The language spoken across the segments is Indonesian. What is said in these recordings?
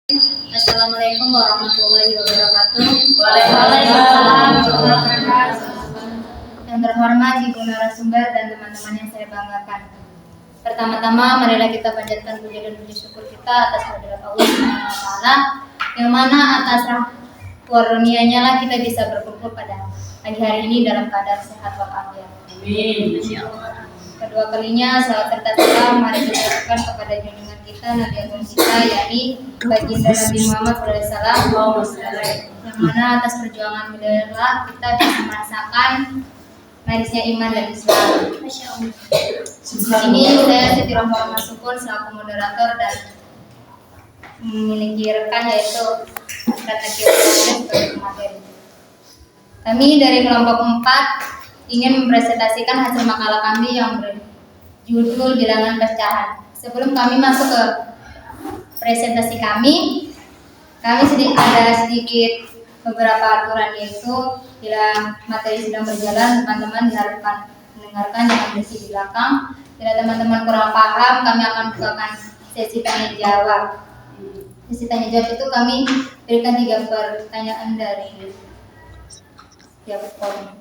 Assalamualaikum warahmatullahi wabarakatuh. Waalaikumsalam warahmatullahi wabarakatuh. Yang terhormat Ibu narasumber dan teman-teman yang saya banggakan. Pertama-tama marilah kita panjatkan puji dan puji syukur kita atas kehadirat Allah Subhanahu wa taala, yang mana atas karunia-Nya lah kita bisa berkumpul pada pagi hari ini dalam keadaan sehat walafiat. Amin. Kedua kalinya salat serta salam mari kita ucapkan kepada junjungan kita Nabi Agung kita, yakni baginda Nabi Muhammad SAW, yang mana atas perjuangan beliau kita bisa merasakan manisnya iman dan Islam. Di sini saya Siti Rohmah Sukun selaku moderator dan memiliki rekan yaitu Kata sebagai materi. Kami dari kelompok 4 ingin mempresentasikan hasil makalah kami yang berjudul Bilangan Pecahan. Sebelum kami masuk ke presentasi kami ada sedikit beberapa aturan, yaitu bila materi sedang berjalan teman-teman diharapkan mendengarkan dengan bersih di belakang. Bila teman-teman kurang paham, kami akan bukakan sesi tanya jawab. Sesi tanya jawab itu kami berikan 3 pertanyaan dari tiap forum.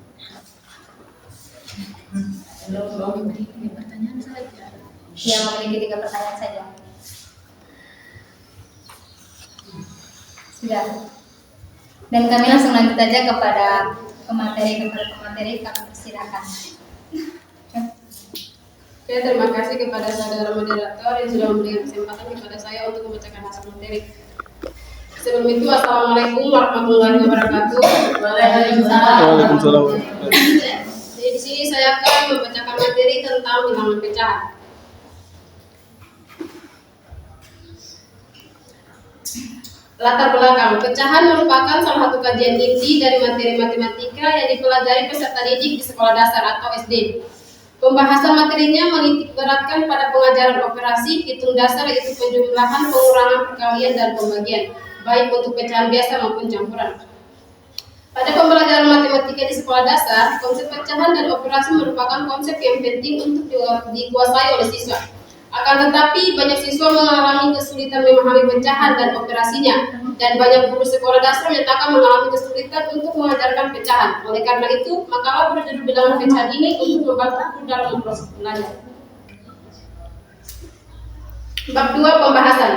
Pertanyaan saja. Yang memiliki 3 pertanyaan saja. Sudah. Dan kami langsung lanjut aja kepada pemateri. Kami persilakan. Saya terima kasih kepada saudara moderator yang sudah memberikan kesempatan kepada saya untuk membacakan hasil materi. Sebelum itu, Assalamualaikum warahmatullahi wabarakatuh. Waalaikumsalam. Jadi di sini saya akan membacakan materi tentang bilangan pecahan. Latar belakang, pecahan merupakan salah satu kajian inti dari materi matematika yang dipelajari peserta didik di sekolah dasar atau SD. Pembahasan materinya menitik beratkan pada pengajaran operasi, hitung dasar yaitu penjumlahan, pengurangan, perkalian, dan pembagian, baik untuk pecahan biasa maupun campuran. Pada pembelajaran matematika di sekolah dasar, konsep pecahan dan operasi merupakan konsep yang penting untuk dikuasai oleh siswa. Akan tetapi, banyak siswa mengalami kesulitan memahami pecahan dan operasinya, dan banyak guru sekolah dasar menyatakan mengalami kesulitan untuk mengajarkan pecahan. Oleh karena itu, makalah berjudul Bilangan Pecahan ini untuk membantu dalam proses belajar. Bab 2 pembahasan.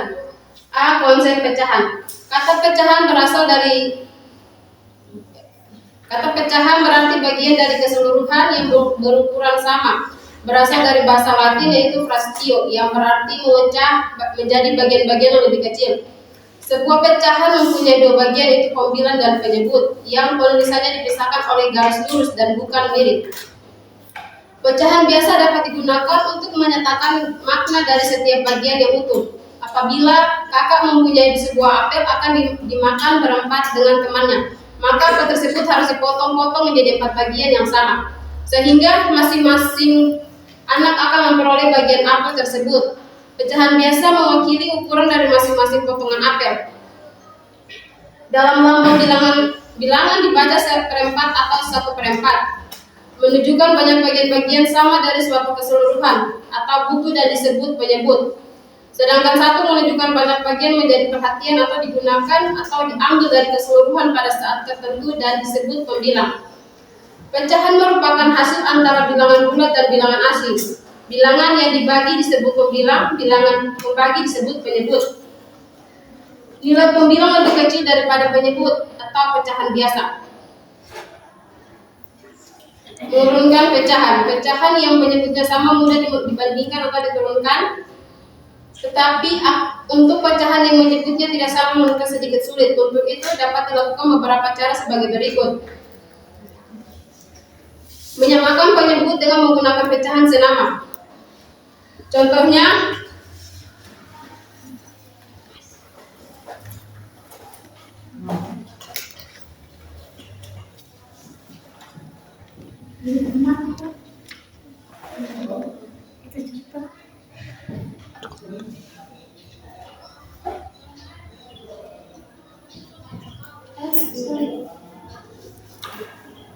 A. Konsep pecahan. Kata pecahan berarti bagian dari keseluruhan yang berukuran sama. Berasal dari bahasa Latin yaitu fractio, yang berarti memecah menjadi bagian-bagian yang lebih kecil. Sebuah pecahan mempunyai 2 bagian, yaitu pembilang dan penyebut, yang penulisannya dipisahkan oleh garis lurus dan bukan miring. Pecahan biasa dapat digunakan untuk menyatakan makna dari setiap bagian yang utuh. Apabila kakak mempunyai sebuah apel akan dimakan berempat dengan temannya, maka apel tersebut harus dipotong-potong menjadi 4 bagian yang sama, sehingga masing-masing anak akan memperoleh bagian apel tersebut. Pecahan biasa mewakili ukuran dari masing-masing potongan apel. Dalam lambang bilangan dibaca 1/4 atau 1/4, menunjukkan banyak bagian-bagian sama dari suatu keseluruhan atau buku dan disebut penyebut. Sedangkan 1 menunjukkan banyak bagian menjadi perhatian atau digunakan atau diambil dari keseluruhan pada saat tertentu dan disebut pembilang. Pecahan merupakan hasil antara bilangan bulat dan bilangan asli. Bilangan yang dibagi disebut pembilang, bilangan pembagi disebut penyebut. Nilai pembilang lebih kecil daripada penyebut atau pecahan biasa. Menurunkan pecahan. Pecahan yang penyebutnya sama mudah dibandingkan atau diturunkan. Tetapi untuk pecahan yang menyebutnya tidak sama menurunkan sedikit sulit. Untuk itu dapat dilakukan beberapa cara sebagai berikut. Menyamakan penyebut dengan menggunakan pecahan senama. Contohnya,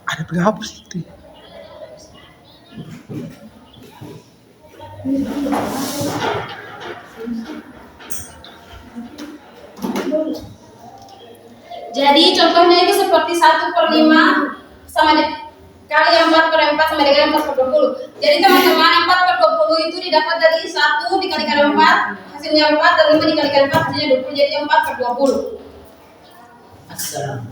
Ada penghapus itu. Jadi contohnya itu seperti 1/5 sama kali 4/4 sama dengan 4/20. Jadi teman-teman 4/20 itu didapat dari 1 dikalikan 4 hasilnya 4 dan 5 dikalikan 4 hasilnya 20. Jadi 4/20. Assalam.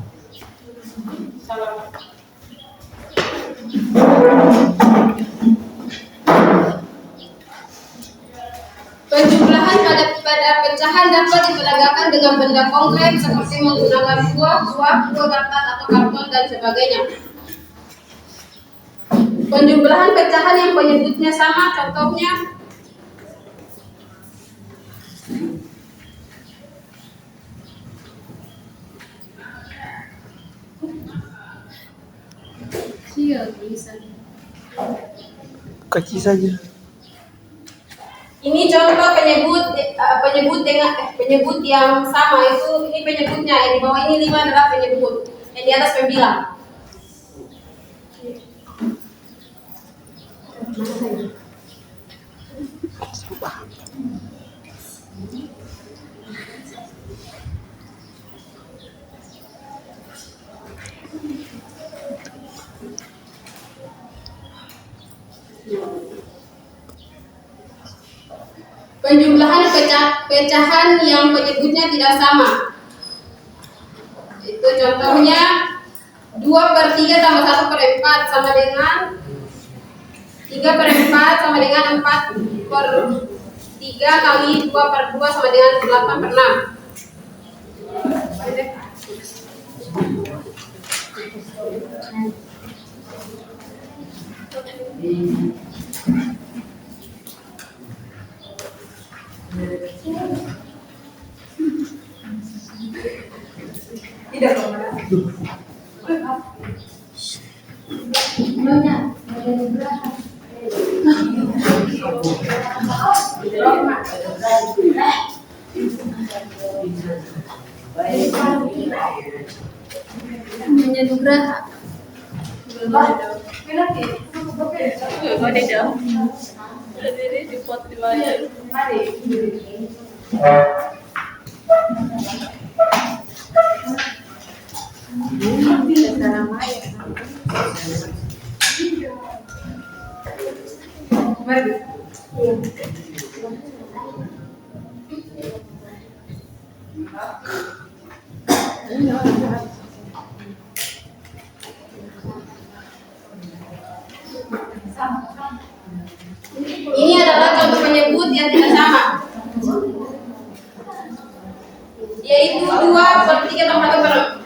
Penjumlahan pada pecahan dapat diperagakan dengan benda konkret seperti menggunakan buah, kertas atau karton dan sebagainya. Penjumlahan pecahan yang penyebutnya sama, contohnya Kecil saja. ini contoh penyebut yang sama, itu ini penyebutnya, yang di bawah ini 5 adalah penyebut, yang di atas pembilang. Penjumlahan pecahan yang penyebutnya tidak sama, itu contohnya 2/3 tambah 1/4 sama dengan 3/4 sama dengan 4/3 kali 2/2 sama dengan 8/6. Ini adalah contoh penyebut yang tidak sama, yaitu 2/3 tambah 1/3.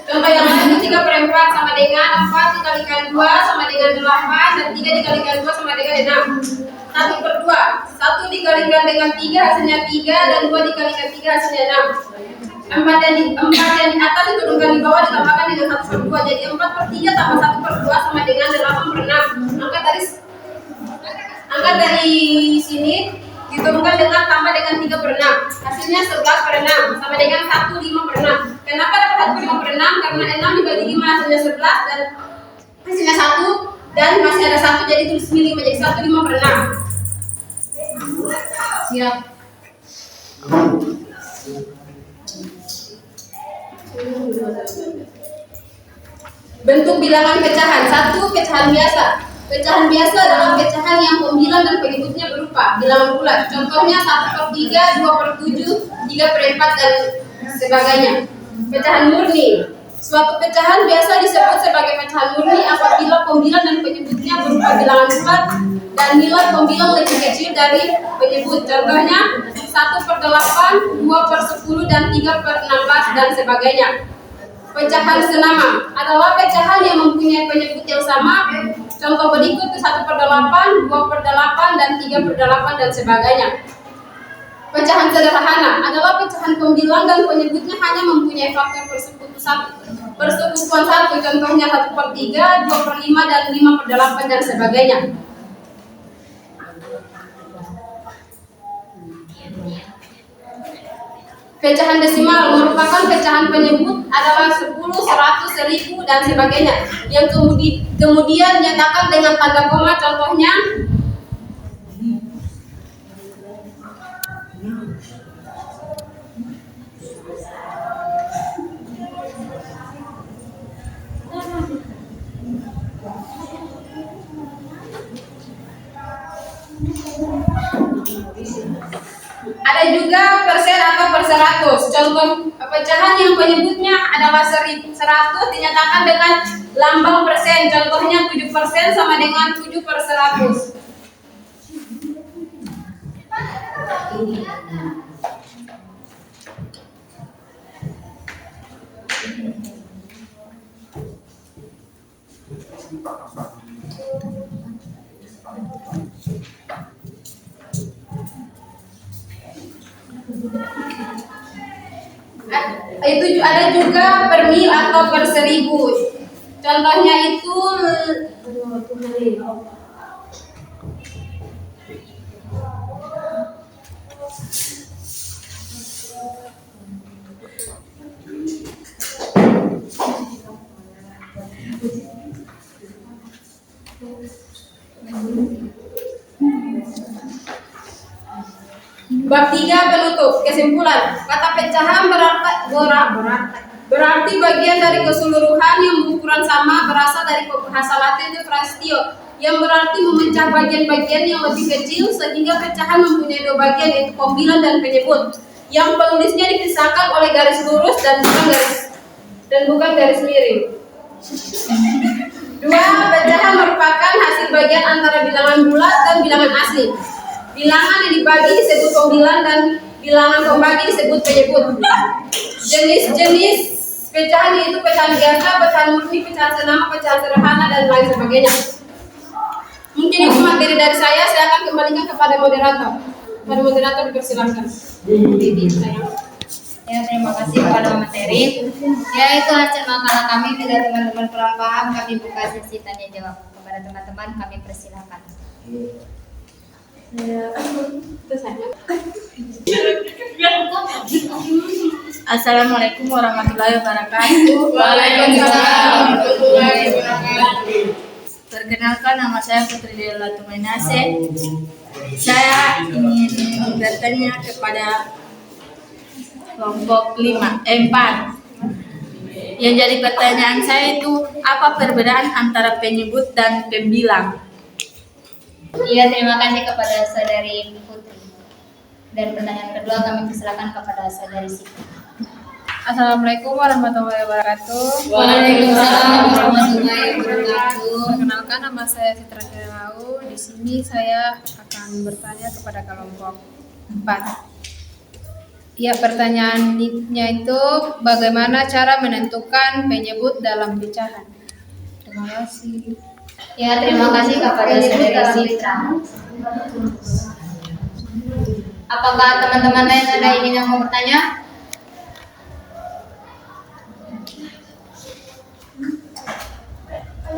Contoh yang lain itu 3/4 sama dengan 4 dikalikan 2 sama dengan 8 dan 3 dikalikan 2 sama dengan 6. 1/2. 1 dikalikan dengan 3 hasilnya 3 dan 2 dikalikan 3 hasilnya 6. 4 yang di atas diturunkan di bawah ditambahkan dengan 1/2. Jadi 4/3 tambah 1/2 sama dengan 8/6. Angka dari sini diturunkan dengan tambah dengan 3/6. Hasilnya 11/6 sama dengan 1/5/6. Kenapa dapat 1/5/6? Karena 6 dibagi 5 hasilnya 11 dan hasilnya 1 dan masih ada 1, jadi tulis 5 jadi 1/5/6. Siap. Bentuk bilangan pecahan. 1. Pecahan biasa. Pecahan biasa adalah pecahan yang pembilang dan penyebutnya berupa bilangan bulat. Contohnya 1/3, 2/7, 3/4 dan sebagainya. Pecahan murni. Suatu pecahan biasa disebut sebagai pecahan murni apabila pembilang dan penyebutnya berupa bilangan bulat dan nilai pembilang lebih kecil dari penyebut. Contohnya 1/8, 2/10 dan 3/16 dan sebagainya. Pecahan senama adalah pecahan yang mempunyai penyebut yang sama. Contoh berikut 1/8, 2/8 dan 3/8 dan sebagainya. Pecahan sederhana adalah pecahan pembilang dan penyebutnya hanya mempunyai faktor persekutuan 1. Contohnya 1/3, 2/5 dan 5/8 dan sebagainya. Pecahan desimal merupakan pecahan penyebut adalah 10, 100, 1000 dan sebagainya yang kemudian dinyatakan dengan tanda koma. Contohnya Ada juga persen atau per 100. Contoh pecahan yang penyebutnya adalah 100 dinyatakan dengan lambang persen. Contohnya 7% sama dengan 7/100. Itu ada juga per mil atau per 1000. Contohnya itu bab 3 penutup. Kesimpulan, kata pecahan berarti bagian dari keseluruhan yang berukuran sama, berasal dari bahasa Latin fractio, yang berarti memecah bagian-bagian yang lebih kecil sehingga pecahan mempunyai dua bagian, yaitu pembilang dan penyebut, yang penulisnya dipisahkan oleh garis lurus dan bukan garis miring. 2. Pecahan merupakan hasil bagian antara bilangan bulat dan bilangan asli. Bilangan yang dibagi disebut pembilang dan bilangan pembagi disebut penyebut. Jenis-jenis pecahan yaitu pecahan biasa, pecahan murni, pecahan senama, pecahan sederhana, dan lain sebagainya. Mungkin itu materi dari saya akan kembalikan kepada moderator. Pada moderator dipersilakan. Ya, terima kasih kepada materi. Ya, itu hasil makalah kami. Bila teman-teman kurang paham, kami buka sesi tanya jawab. Kepada teman-teman kami persilakan. Assalamualaikum warahmatullahi wabarakatuh. Waalaikumsalam warahmatullahi wabarakatuh. Perkenalkan, nama saya Putri Deola Tumainase. Saya ingin bertanya kepada kelompok 4. Yang jadi pertanyaan saya itu, apa perbedaan antara penyebut dan pembilang? Iya, terima kasih kepada saudari Putri. Dan pertanyaan kedua kami persilakan kepada saudari Siti. Assalamualaikum warahmatullahi wabarakatuh. Waalaikumsalam warahmatullahi wabarakatuh. Perkenalkan, nama saya Citra Kirelau. Di sini saya akan bertanya kepada kelompok 4. Ya, pertanyaannya itu bagaimana cara menentukan penyebut dalam pecahan? Terima kasih. Ya, terima kasih kepada saudari Sitra. Apakah teman-teman lain ada yang mau bertanya?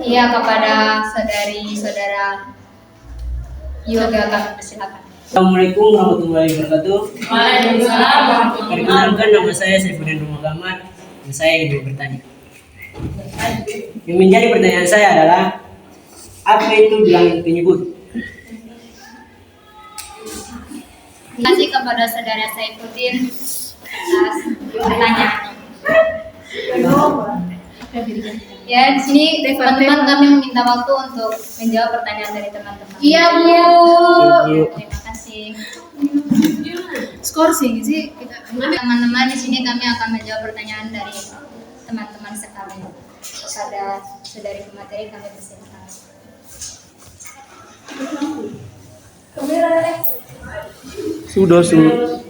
Iya, kepada saudara Yoga kami persilakan. Assalamualaikum warahmatullahi wabarakatuh. Waalaikumsalam. Perkenalkan, nama saya Saifuddin Muhammad. Dan saya ingin bertanya. Yang menjadi pertanyaan saya adalah, apa itu bilangan penyebut? Terima kasih kepada saudara Saifuddin atas pertanyaannya. Ya, di sini teman-teman kami meminta waktu untuk menjawab pertanyaan dari teman-teman. Iya, Bu. Terima kasih. Skor sih kita. Teman-teman, di sini kami akan menjawab pertanyaan dari teman-teman sekalian. Kepada saudari pemateri kami persilakan. Sudah.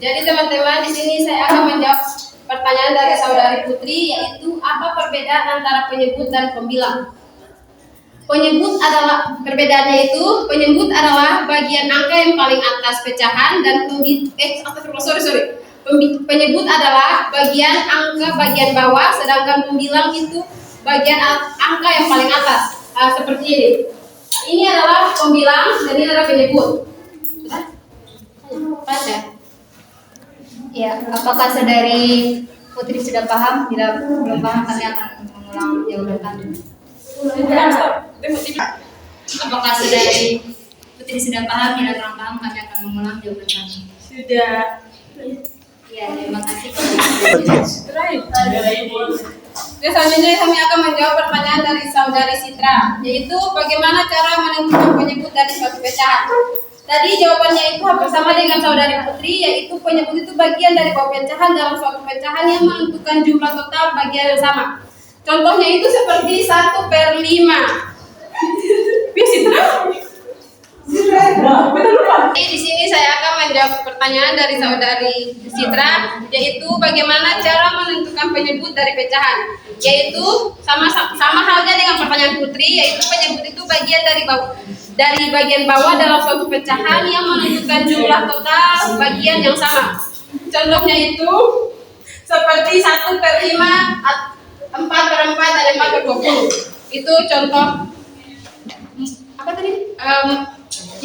Jadi teman-teman, di sini saya akan menjawab pertanyaan dari saudari Putri, yaitu apa perbedaan antara penyebut dan pembilang. Perbedaannya itu penyebut adalah bagian angka yang paling atas pecahan dan penyebut adalah bagian angka bagian bawah, sedangkan pembilang itu bagian angka yang paling atas. Seperti ini. Ini adalah pembilang dan ini adalah penyebut. Sudah? Baca. Ya, apakah saudari Putri sudah paham? Bila belum paham, kami akan mengulang jawaban kami. Apakah saudari Putri sudah paham? Bila kurang paham, kami akan mengulang jawaban kami. Sudah. Ya, terima kasih. Selanjutnya kami akan menjawab pertanyaan dari saudari Citra, yaitu bagaimana cara menentukan penyebut dari suatu pecahan. Tadi jawabannya itu hampir sama dengan saudari Putri, yaitu penyebut itu bagian dari bawah pecahan dalam suatu pecahan yang menentukan jumlah total bagian yang sama. Contohnya itu seperti 1/5. Di sini saya akan menjawab pertanyaan dari saudari Citra, yaitu bagaimana cara menentukan penyebut dari pecahan. Yaitu sama halnya dengan pertanyaan Putri, yaitu penyebut itu bagian dari bagian bawah dalam suatu pecahan yang menentukan jumlah total bagian yang sama. Contohnya itu seperti 1/5, 4/4 dan 4/20. Itu contoh apa tadi?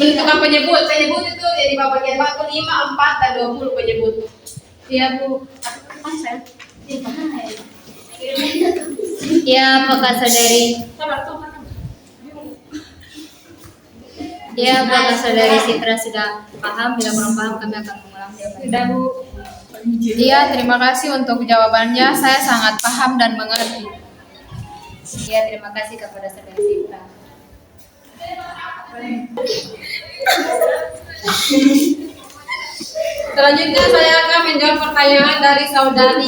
Menentukan penyebut itu jadi bagian bawah 5, 4 dan 20 penyebut. Iya Bu. Apa saya? Ya, apakah saudari? Ya, apakah saudari Citra sudah paham? Bila belum paham, kami akan mengulang jawabannya. Sudah Bu. Iya, terima kasih untuk jawabannya. Saya sangat paham dan mengerti. Ya, terima kasih kepada saudari Citra. Selanjutnya saya akan menjawab pertanyaan dari saudara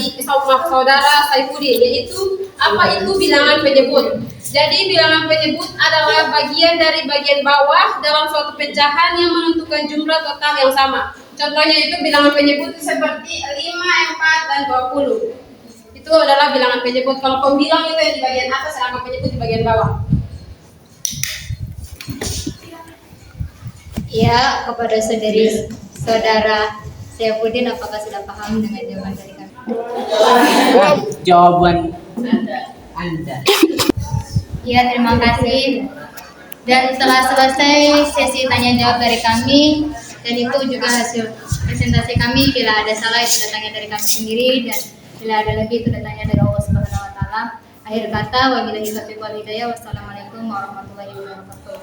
Saifudin, yaitu apa itu bilangan penyebut. Jadi bilangan penyebut adalah bagian dari bagian bawah dalam suatu pecahan yang menentukan jumlah total yang sama. Contohnya itu bilangan penyebut seperti 5, 4 dan 20. Itu adalah bilangan penyebut. Kalau pembilang itu yang di bagian atas, sedangkan penyebut di bagian bawah. Ya, kepada saudara Saifuddin, apakah sudah paham dengan jawaban dari kami? Jawaban Anda. Ya, terima kasih. Dan telah selesai sesi tanya jawab dari kami, dan itu juga hasil presentasi kami. Bila ada salah itu datangnya dari kami sendiri, dan bila ada lebih itu datangnya dari Allah Subhanahu wa taala. Akhir kata, wabillahi taufiq wal hidayah. Wassalamualaikum warahmatullahi wabarakatuh.